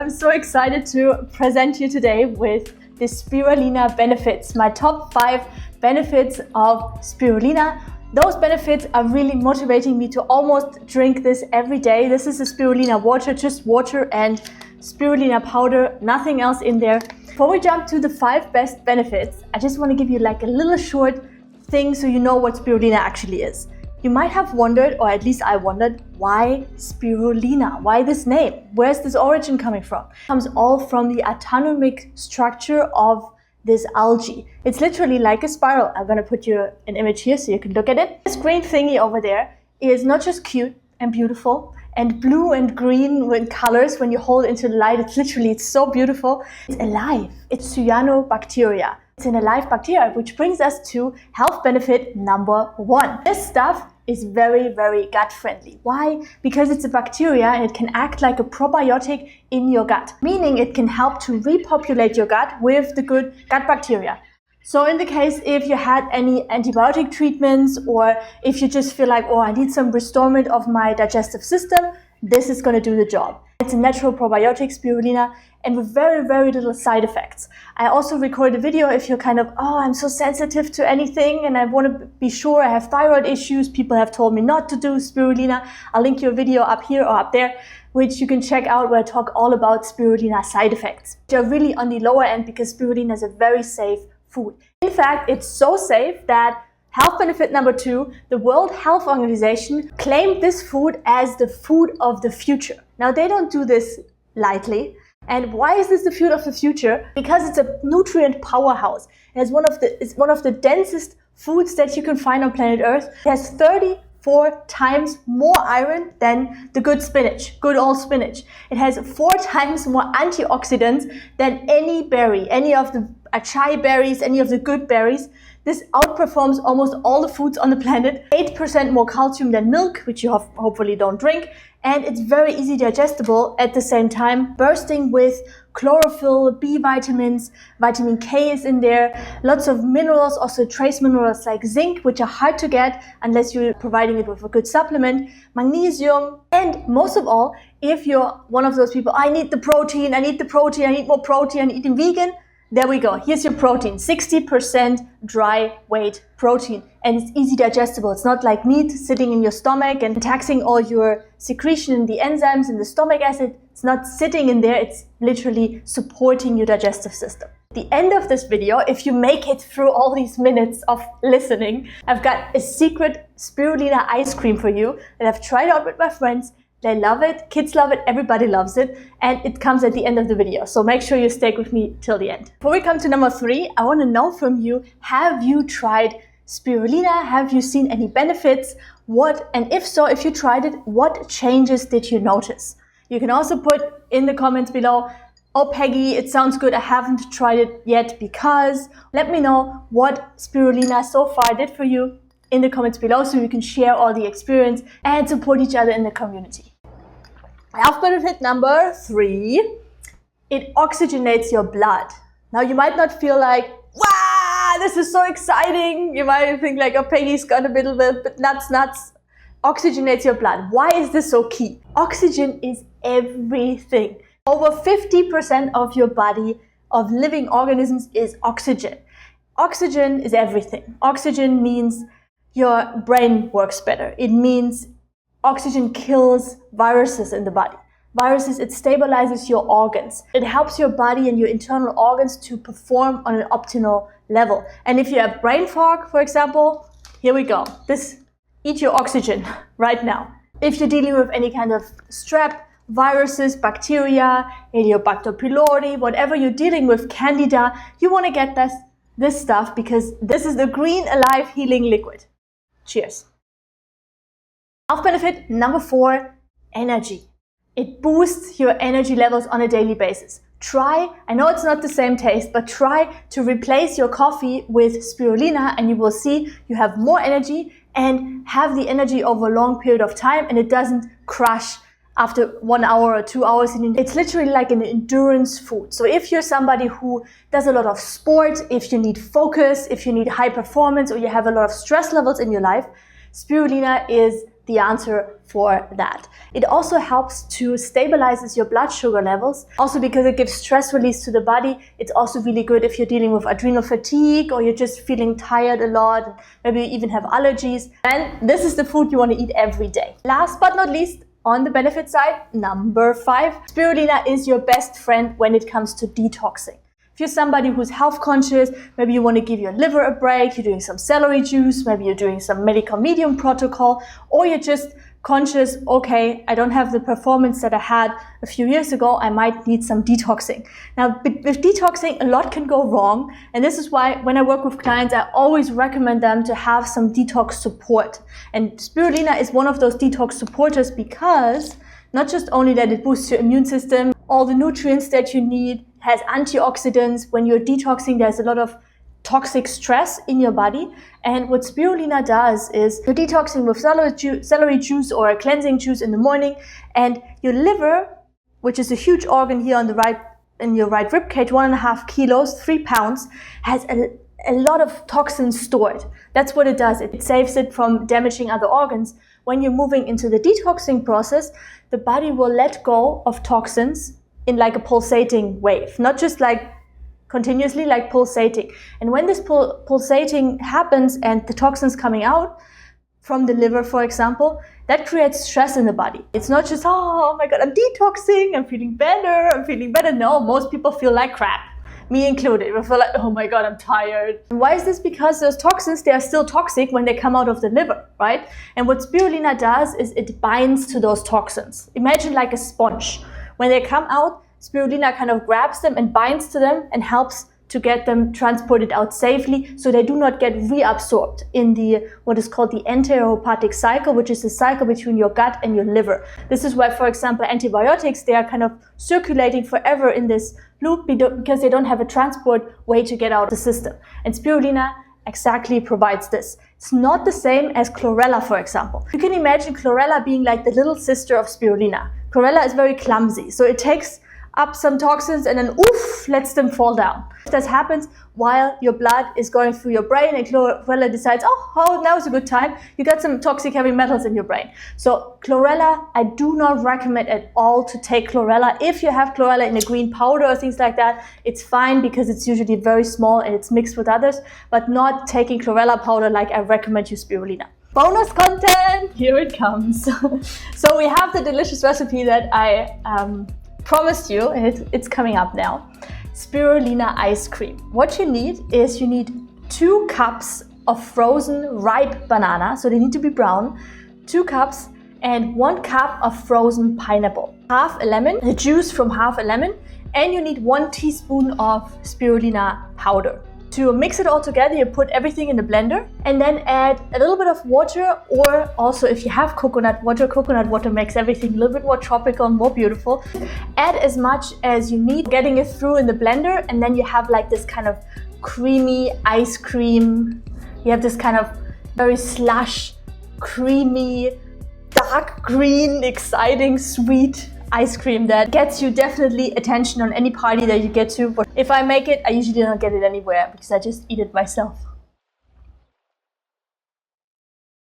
I'm so excited to present you today with the Spirulina Benefits, my top 5 benefits of spirulina. Those benefits are really motivating me to almost drink this every day. This is a spirulina water, just water and spirulina powder, nothing else in there. Before we jump to the 5 best benefits, I just want to give you like a little short thing so you know what spirulina actually is. You might have wondered, or at least I wondered, why spirulina? Why this name? Where's this origin coming from? It comes all from the atomic structure of this algae. It's literally like a spiral. I'm gonna put you an image here so you can look at it. This green thingy over there is not just cute and beautiful and blue and green with colors when you hold it into the light. It's so beautiful. It's alive. It's cyanobacteria. It's an alive bacteria, which brings us to health benefit number 1. This stuff is very, very gut friendly. Why? Because it's a bacteria and it can act like a probiotic in your gut, meaning it can help to repopulate your gut with the good gut bacteria. So in the case if you had any antibiotic treatments, or if you just feel like, oh, I need some restorement of my digestive system, this is going to do the job. It's a natural probiotic, spirulina, and with very, very little side effects. I also recorded a video if you're kind of, oh, I'm so sensitive to anything and I want to be sure I have thyroid issues. People have told me not to do spirulina. I'll link you a video up here or up there, which you can check out, where I talk all about spirulina side effects. They're really on the lower end because spirulina is a very safe food. In fact, it's so safe that health benefit number 2, the World Health Organization claimed this food as the food of the future. Now, they don't do this lightly. And why is this the food of the future? Because it's a nutrient powerhouse. It's one of the densest foods that you can find on planet Earth. It has 34 times more iron than the good spinach, good old spinach. It has 4 times more antioxidants than any berry, any of the acai berries, any of the good berries. This outperforms almost all the foods on the planet. 8% more calcium than milk, which you hopefully don't drink. And it's very easy digestible at the same time, bursting with chlorophyll, B vitamins, vitamin K is in there, lots of minerals, also trace minerals like zinc, which are hard to get unless you're providing it with a good supplement, magnesium, and most of all, if you're one of those people, I need the protein, I need more protein, I'm eating vegan, there we go. Here's your protein, 60% dry weight protein, and it's easy digestible. It's not like meat sitting in your stomach and taxing all your secretion and the enzymes and the stomach acid. It's not sitting in there. It's literally supporting your digestive system. At the end of this video, if you make it through all these minutes of listening, I've got a secret spirulina ice cream for you that I've tried out with my friends. They love it, kids love it, everybody loves it, and it comes at the end of the video. So make sure you stay with me till the end. Before we come to number 3, I want to know from you, have you tried spirulina? Have you seen any benefits? And if so, if you tried it, what changes did you notice? You can also put in the comments below, oh Peggy, it sounds good, I haven't tried it yet because. Let me know what spirulina so far did for you in the comments below so we can share all the experience and support each other in the community. Health benefit number 3, it oxygenates your blood. Now you might not feel like, wow, this is so exciting. You might think like, oh, Peggy's got a bit nuts. Oxygenates your blood. Why is this so key? Oxygen is everything. Over 50% of your body, of living organisms, is oxygen. Oxygen is everything. Oxygen means your brain works better. It means oxygen kills viruses in the body. Viruses, it stabilizes your organs. It helps your body and your internal organs to perform on an optimal level. And if you have brain fog, for example, here we go. Eat your oxygen right now. If you're dealing with any kind of strep, viruses, bacteria, Helicobacter pylori, whatever you're dealing with, candida, you want to get this stuff because this is the green alive healing liquid. Cheers. Health benefit number 4, energy. It boosts your energy levels on a daily basis. I know it's not the same taste, but try to replace your coffee with spirulina and you will see you have more energy and have the energy over a long period of time, and it doesn't crash after 1 hour or 2 hours. It's literally like an endurance food. So if you're somebody who does a lot of sport, if you need focus, if you need high performance, or you have a lot of stress levels in your life, spirulina is the answer for that. It also helps to stabilize your blood sugar levels. Also because it gives stress release to the body, it's also really good if you're dealing with adrenal fatigue or you're just feeling tired a lot, maybe you even have allergies. And this is the food you want to eat every day. Last but not least, on the benefit side, number 5, spirulina is your best friend when it comes to detoxing. If you're somebody who's health conscious, maybe you want to give your liver a break, you're doing some celery juice, maybe you're doing some medical medium protocol, or you're just conscious, okay, I don't have the performance that I had a few years ago, I might need some detoxing. Now, with detoxing, a lot can go wrong, and this is why when I work with clients, I always recommend them to have some detox support. And spirulina is one of those detox supporters because not just only that it boosts your immune system, all the nutrients that you need, has antioxidants. When you're detoxing, there's a lot of toxic stress in your body. And what spirulina does is you're detoxing with celery juice or a cleansing juice in the morning, and your liver, which is a huge organ here on the right, in your right rib cage, 1.5 kilos, 3 pounds, has a lot of toxins stored. That's what it does. It saves it from damaging other organs. When you're moving into the detoxing process, the body will let go of toxins in like a pulsating wave, not just like continuously, like pulsating. And when this pulsating happens and the toxins coming out from the liver, for example, that creates stress in the body. It's not just, oh my God, I'm detoxing, I'm feeling better. No, most people feel like crap, me included. We feel like, oh my God, I'm tired. And why is this? Because those toxins, they are still toxic when they come out of the liver, right? And what spirulina does is it binds to those toxins. Imagine like a sponge. When they come out, spirulina kind of grabs them and binds to them and helps to get them transported out safely so they do not get reabsorbed in the what is called the enterohepatic cycle, which is the cycle between your gut and your liver. This is why, for example, antibiotics, they are kind of circulating forever in this loop because they don't have a transport way to get out of the system. And spirulina exactly provides this. It's not the same as chlorella, for example. You can imagine chlorella being like the little sister of spirulina. Chlorella is very clumsy, so it takes up some toxins and then oof, lets them fall down. This happens while your blood is going through your brain and chlorella decides, oh, now is a good time. You got some toxic heavy metals in your brain. So chlorella, I do not recommend at all to take chlorella. If you have chlorella in a green powder or things like that, it's fine because it's usually very small and it's mixed with others, but not taking chlorella powder like I recommend you spirulina. Bonus content, here it comes. So we have the delicious recipe that I promised you, and it's coming up now. Spirulina ice cream. What you need is you need 2 cups of frozen ripe banana, so they need to be brown, 2 cups, and 1 cup of frozen pineapple, half a lemon, the juice from half a lemon, and you need 1 teaspoon of spirulina powder. To mix it all together, you put everything in the blender and then add a little bit of water, or also if you have coconut water makes everything a little bit more tropical and more beautiful. Add as much as you need, getting it through in the blender, and then you have like this kind of creamy ice cream. You have this kind of very slush, creamy, dark green, exciting, sweet ice cream that gets you definitely attention on any party that you get to. But if I make it, I usually don't get it anywhere because I just eat it myself.